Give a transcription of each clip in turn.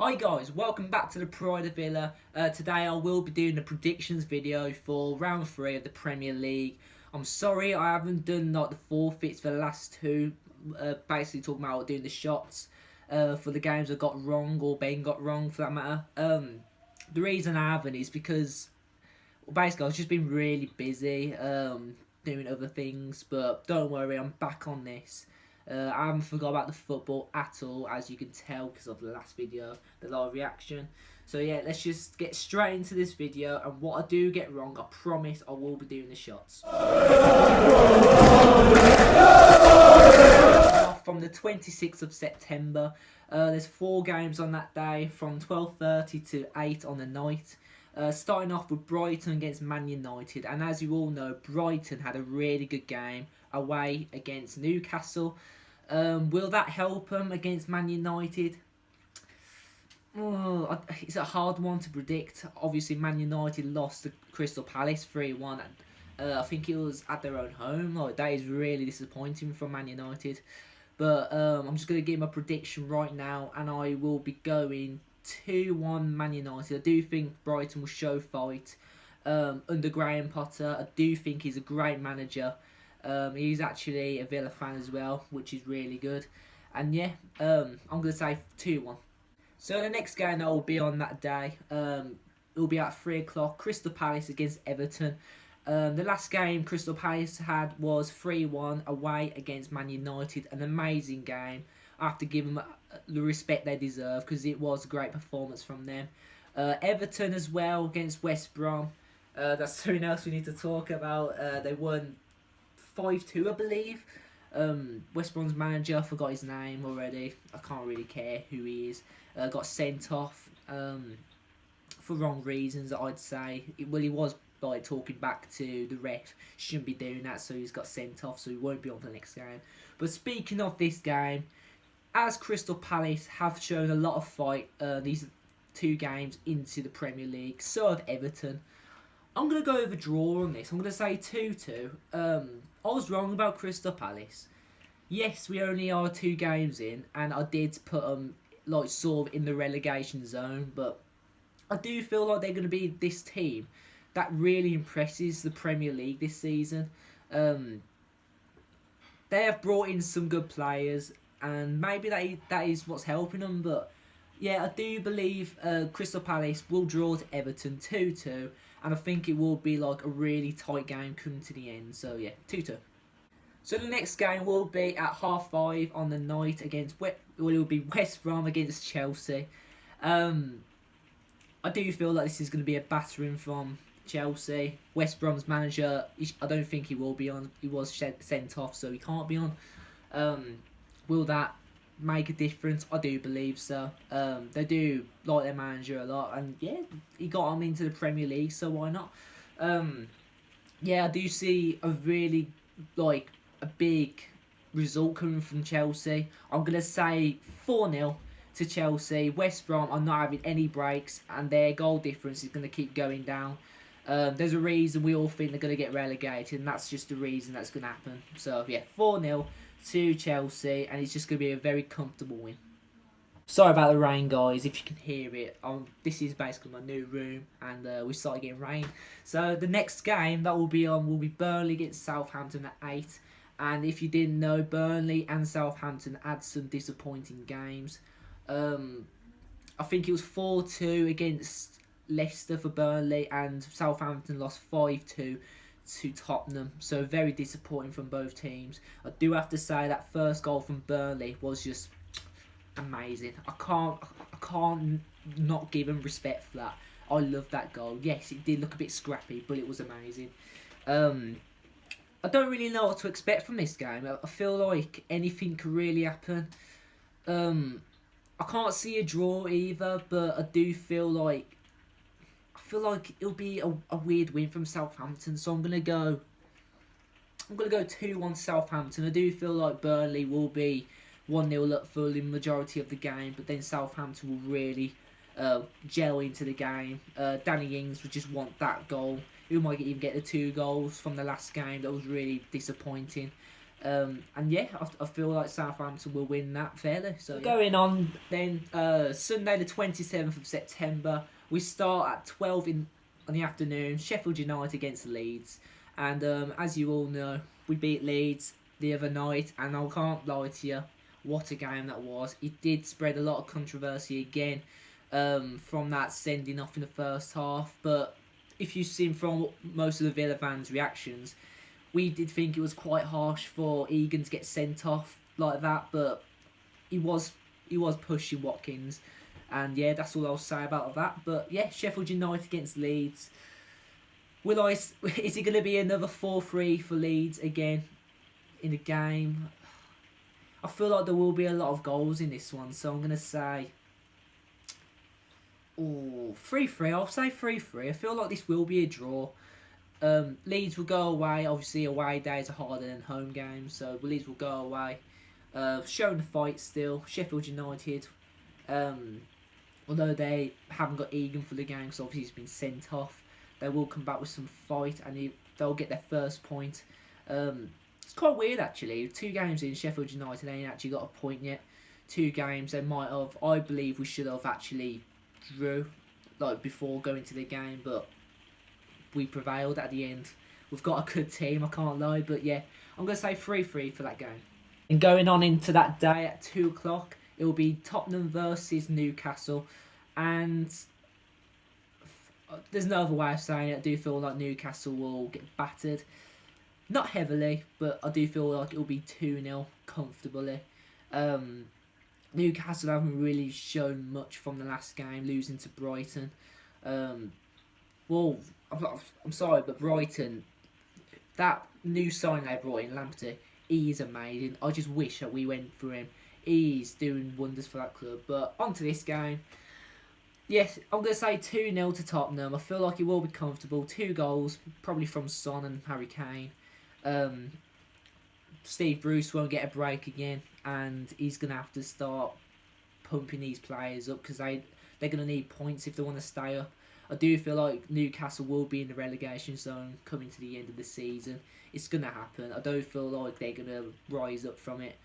Hi guys, welcome back to the Pride of Villa. Today I will be doing a predictions video for round 3 of the Premier League. I'm sorry I haven't done like the forfeits for the last two, basically talking about doing the shots for the games I got wrong or Ben got wrong for that matter. The reason I haven't is because basically I've just been really busy doing other things, but don't worry, I'm back on this. I haven't forgot about the football at all, as you can tell because of the last video, the live reaction. So yeah, let's just get straight into this video, and what I do get wrong, I promise I will be doing the shots. From the 26th of September, there's 4 games on that day from 12:30 to 8 on the night. Starting off with Brighton against Man United, and as you all know, Brighton had a really good game away against Newcastle. Will that help them against Man United? Oh, it's a hard one to predict. Obviously, Man United lost to Crystal Palace 3-1. I think it was at their own home. Like, that is really disappointing from Man United. But I'm just going to give my prediction right now, and I will be going 2-1 Man United. I do think Brighton will show fight under Graham Potter. I do think he's a great manager. He's actually a Villa fan as well, which is really good. And yeah, I'm going to say 2-1. So the next game that will be on that day, it will be at 3 o'clock, Crystal Palace against Everton. The last game Crystal Palace had was 3-1 away against Man United. An amazing game. I have to give them the respect they deserve because it was a great performance from them. Everton as well against West Brom. That's something else we need to talk about. They won 5-2, I believe. West Brom's manager, I forgot his name already. I can't really care who he is. Got sent off for wrong reasons, I'd say. Well, he was like talking back to the ref. Shouldn't be doing that, so he's got sent off, so he won't be on for the next game. But speaking of this game, as Crystal Palace have shown a lot of fight these 2 games into the Premier League, so have Everton. I'm going to go with a draw on this. I'm going to say 2-2. I was wrong about Crystal Palace. Yes, we only are 2 games in, and I did put them like sort of in the relegation zone, but I do feel like they're going to be this team that really impresses the Premier League this season. They have brought in some good players, and maybe that is what's helping them. But yeah, I do believe Crystal Palace will draw to Everton 2-2, and I think it will be like a really tight game coming to the end. So yeah, 2-2. So the next game will be at 5:30 on the night against it will be West Brom against Chelsea. I do feel like this is going to be a battering from Chelsea. West Brom's manager, I don't think he will be on. He was sent off, so he can't be on. Will that make a difference? I do believe so. They do like their manager a lot, and yeah, he got him into the Premier League, so why not? Yeah, I do see a really like a big result coming from Chelsea. I'm gonna say 4-0 to Chelsea. West Brom are not having any breaks, and their goal difference is gonna keep going down. There's a reason we all think they're gonna get relegated, and that's just the reason that's gonna happen. So yeah, 4-0 to Chelsea, and it's just going to be a very comfortable win. Sorry about the rain, guys, if you can hear it. This is basically my new room, and we started getting rain. So the next game that will be on will be Burnley against Southampton at 8. And if you didn't know, Burnley and Southampton had some disappointing games. I think it was 4-2 against Leicester for Burnley, and Southampton lost 5-2 to Tottenham, so very disappointing from both teams. I do have to say that first goal from Burnley was just amazing. I can't not give him respect for that. I love that goal. Yes, it did look a bit scrappy, but it was amazing. I don't really know what to expect from this game. I feel like anything could really happen. I can't see a draw either, but I do feel like it'll be a weird win from Southampton, so I'm gonna go 2-1 Southampton. I do feel like Burnley will be 1-0 up for the majority of the game, but then Southampton will really gel into the game. Danny Ings would just want that goal. He might even get the 2 goals from the last game. That was really disappointing. And yeah, I feel like Southampton will win that fairly. So yeah. Going on then, Sunday the 27th of September, we start at 12 in the afternoon. Sheffield United against Leeds, and as you all know, we beat Leeds the other night, and I can't lie to you, what a game that was. It did spread a lot of controversy again from that sending off in the first half, but if you've seen from most of the Villa fans' reactions, we did think it was quite harsh for Egan to get sent off like that, but he was pushing Watkins, and yeah, that's all I'll say about that. But yeah, Sheffield United against Leeds. Is it going to be another 4-3 for Leeds again in the game? I feel like there will be a lot of goals in this one, so I'm going to say 3-3. I'll say 3-3. I feel like this will be a draw. Leeds will go away. Obviously, away days are harder than home games, so Leeds will go away. Showing the fight still. Sheffield United, although they haven't got Egan for the game, so obviously he's been sent off, they will come back with some fight, and they'll get their first point. It's quite weird actually. 2 games in, Sheffield United ain't actually got a point yet. 2 games they might have. I believe we should have actually drew before going to the game, but we prevailed at the end. We've got a good team, I can't lie, but yeah, I'm going to say 3-3 for that game. And going on into that day at 2 o'clock, it will be Tottenham versus Newcastle, and there's no other way of saying it. I do feel like Newcastle will get battered. Not heavily, but I do feel like it will be 2-0 comfortably. Newcastle haven't really shown much from the last game, losing to Brighton. Well, I'm sorry, but Brighton, that new sign they brought in, Lamptey, he is amazing. I just wish that we went for him. He's doing wonders for that club. But on to this game. Yes, I'm going to say 2-0 to Tottenham. I feel like it will be comfortable. 2 goals, probably from Son and Harry Kane. Steve Bruce won't get a break again, and he's going to have to start pumping these players up because they're going to need points if they want to stay up. I do feel like Newcastle will be in the relegation zone coming to the end of the season. It's going to happen. I don't feel like they're going to rise up from it.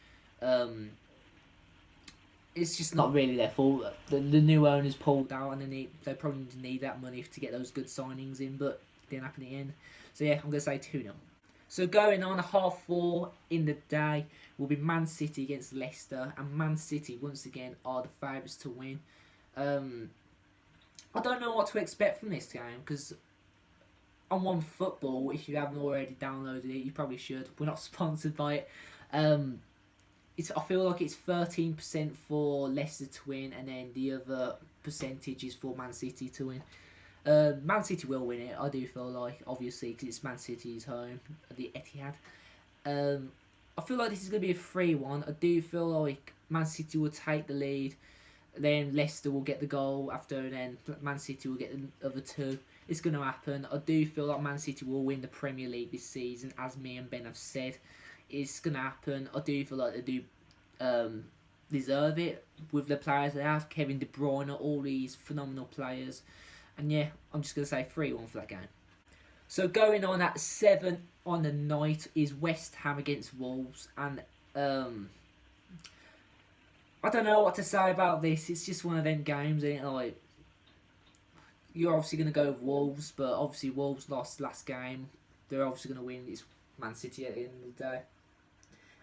It's just not really their fault. The new owners pulled out, and they probably need that money to get those good signings in, but it didn't happen in the end. So yeah, I'm going to say 2-0. So going on 4:30 in the day will be Man City against Leicester, and Man City once again are the favourites to win. I don't know what to expect from this game because on OneFootball, if you haven't already downloaded it, you probably should. We're not sponsored by it. I feel like it's 13% for Leicester to win, and then the other percentage is for Man City to win. Man City will win it, I do feel like, obviously, because it's Man City's home at the Etihad. I feel like this is going to be a 3-1. I do feel like Man City will take the lead, then Leicester will get the goal after, and then Man City will get the other 2. It's going to happen. I do feel like Man City will win the Premier League this season, as me and Ben have said. It's going to happen. I do feel like they do deserve it with the players they have. Kevin De Bruyne, all these phenomenal players. And yeah, I'm just going to say 3-1 for that game. So going on at 7 on the night is West Ham against Wolves. And I don't know what to say about this. It's just one of them games, isn't it? Like, you're obviously going to go with Wolves, but obviously Wolves lost last game. They're obviously going to win. It's Man City at the end of the day.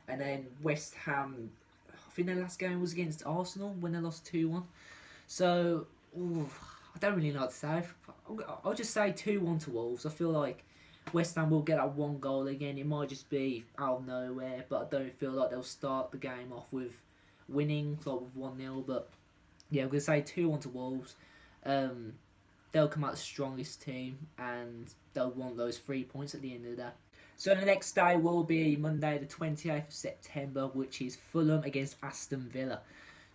And then West Ham, I think their last game was against Arsenal when they lost 2-1. So, I don't really know what to say. I'll just say 2-1 to Wolves. I feel like West Ham will get that 1 goal again. It might just be out of nowhere, but I don't feel like they'll start the game off with winning, like with 1-0. But yeah, I'm going to say 2-1 to Wolves. They'll come out the strongest team, and they'll want those 3 points at the end of the day. So the next day will be Monday the 28th of September, which is Fulham against Aston Villa.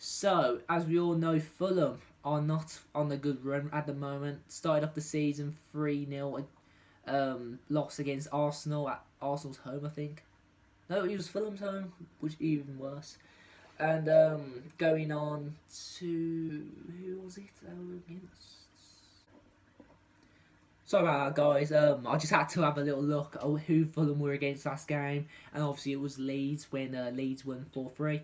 So, as we all know, Fulham are not on a good run at the moment. Started off the season 3-0 loss against Arsenal at Arsenal's home, I think. No, it was Fulham's home, which is even worse. And going on to... who was it they were against? Sorry about that, guys. I just had to have a little look at who Fulham were against last game, and obviously it was Leeds when Leeds won 4-3.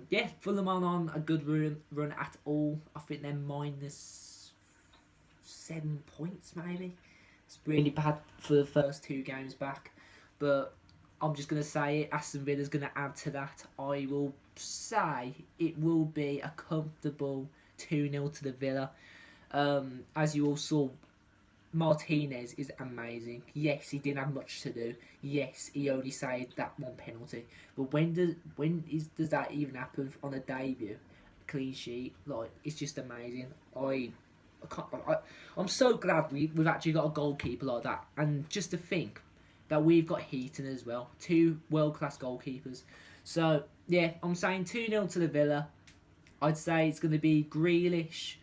Yeah, Fulham are on a good run at all. I think they're minus 7 points, maybe. It's really bad for the first 2 games back, but I'm just going to say it. Aston Villa's going to add to that. I will say it will be a comfortable 2-0 to the Villa. As you all saw, Martinez is amazing. Yes, he didn't have much to do. Yes, he only saved that 1 penalty. But does that even happen on a debut? Clean sheet, like, it's just amazing. I'm so glad we've actually got a goalkeeper like that. And just to think that we've got Heaton as well, 2 world-class goalkeepers. So yeah, I'm saying 2-0 to the Villa. I'd say it's going to be Grealish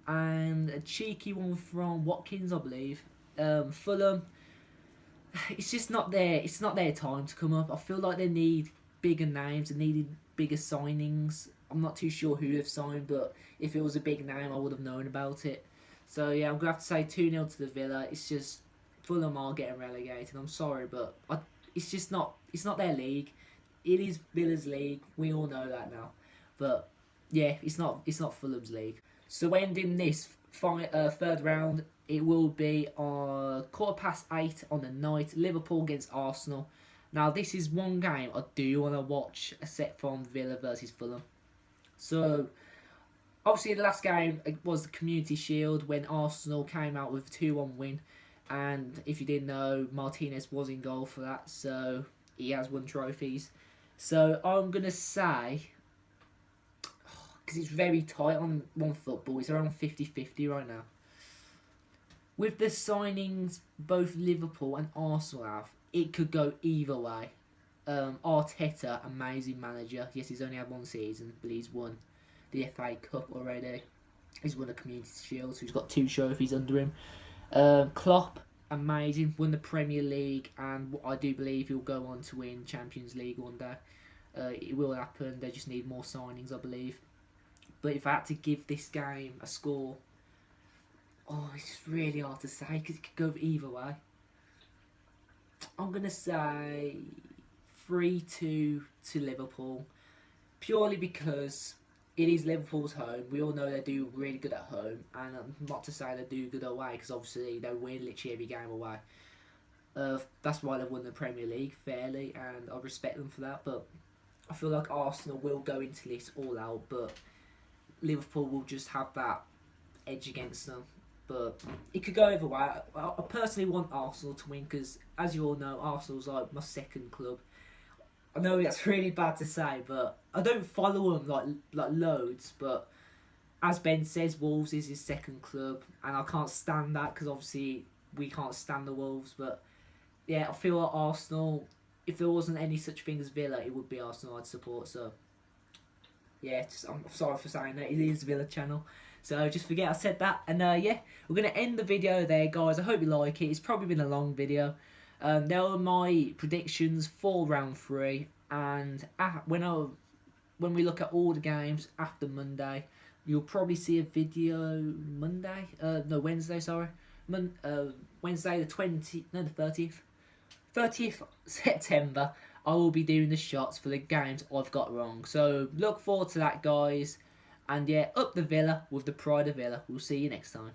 and a cheeky one from Watkins, I believe. Fulham, it's just not their time to come up. I feel like they need bigger names, they needed bigger signings. I'm not too sure who they've signed, but if it was a big name, I would have known about it. So yeah, I'm gonna have to say 2-0 to the Villa. It's just Fulham are getting relegated. I'm sorry, but it's just not. It's not their league. It is Villa's league. We all know that now. But yeah, it's not Fulham's league. So ending this third round, it will be on 8:15 on the night. Liverpool against Arsenal. Now this is one game I do want to watch, except from Villa versus Fulham. So obviously the last game was the Community Shield when Arsenal came out with a 2-1 win. And if you didn't know, Martinez was in goal for that, so he has won trophies. So I'm going to say, because it's very tight on one football, it's around 50-50 right now. With the signings both Liverpool and Arsenal have, it could go either way. Arteta, amazing manager. Yes, he's only had 1 season, but he's won the FA Cup already. He's won a Community Shield, so he's got 2 trophies under him. Klopp, amazing, won the Premier League, and I do believe he'll go on to win Champions League one day. It will happen, they just need more signings, I believe. But if I had to give this game a score, it's really hard to say because it could go either way. I'm going to say 3-2 to Liverpool, purely because it is Liverpool's home. We all know they do really good at home, and not to say they do good away, because obviously they win literally every game away. That's why they've won the Premier League fairly, and I respect them for that. But I feel like Arsenal will go into this all out, but Liverpool will just have that edge against them. But it could go either way. I personally want Arsenal to win because, as you all know, Arsenal's like my second club. I know that's really bad to say, but I don't follow them like loads. But as Ben says, Wolves is his second club, and I can't stand that because obviously we can't stand the Wolves. But yeah, I feel like Arsenal, if there wasn't any such thing as Villa, it would be Arsenal I'd support. So yeah, I'm sorry for saying that. It is Villa channel. So just forget I said that. And yeah, we're going to end the video there, guys. I hope you like it. It's probably been a long video. There are my predictions for round 3. And when we look at all the games after Monday, you'll probably see a video Wednesday, sorry. Wednesday the 30th September. I will be doing the shots for the games I've got wrong. So look forward to that, guys. And yeah, up the Villa with the pride of Villa. We'll see you next time.